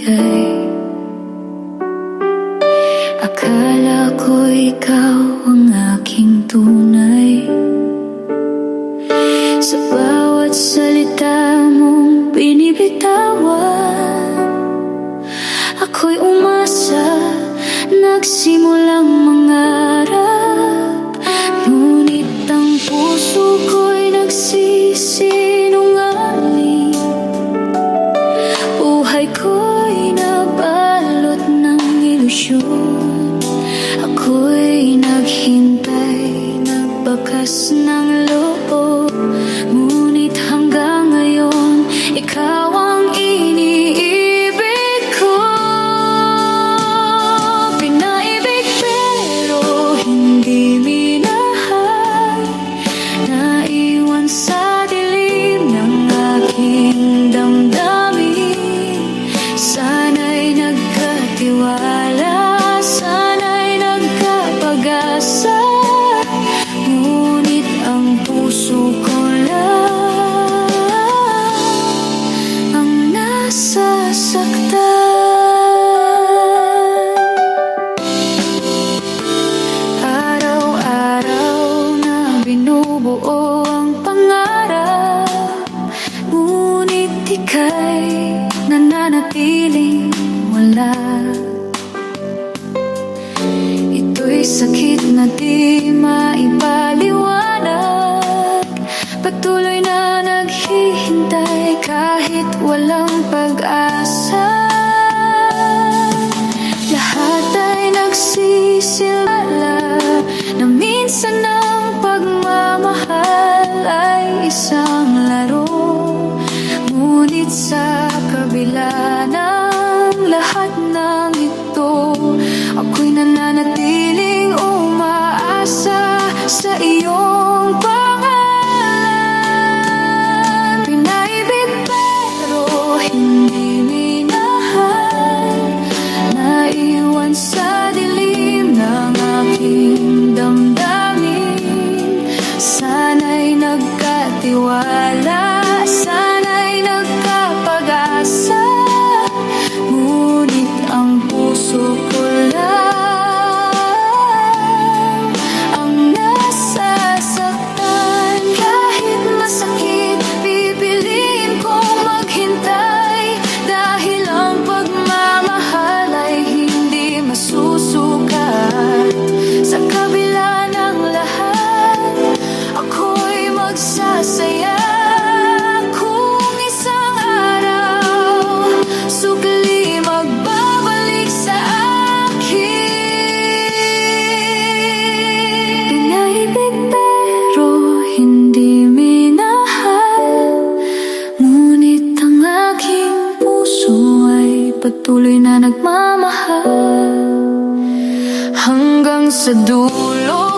nagbigay. Akala ko ikaw ang aking tunay. Sa bawat salita mong binibitawan, ako'y umasa, nagsimulang mangarap. Ngunit ang puso ko'y nagsisinungaling. Buhay ko'y nabalot ng ilusyon. Ako'y naghintay, nagbakas ng loob. Ngunit hanggang ngayon, ikaw ang iniibig ko. Pinaibig pero hindi minahal. Naiwan sa dilim ng aking damdamin. Sana'y nagkatiwala, sana'y nagkapag-asa. Ngunit ang puso ko lang ang nasasaktan. Araw-araw na binubuo ang pangarap, ngunit ika'y nananatiling wala. Ito'y sakit na di maipaliwanag. Patuloy na naghihintay kahit walang pag-asa. Lahat ay nagsisilala na minsan ang pagmamahal ay isang laro. Ngunit sa kabila ng lahat ng ito, ako'y nananatiling umaasa sa iyong pangalan. Pinaibig pero hindi minahal. Naiwan sa dilim ng aking damdamin. Sana'y nagkatiwala, sana'y nagkapag-asa. Ngunit ang puso ko lang ang nasasaktan. Kahit masakit, pipiliin kong maghintay. Dahil ang pagmamahal ay hindi masusukat. Sa kabila ng lahat, ako'y magsasaya. Kung isang araw, sukli magbabalik sa akin. Pinaibig pero hindi minahal. Ngunit ang aking puso ay patuloy na nagmamahal hanggang sa dulo.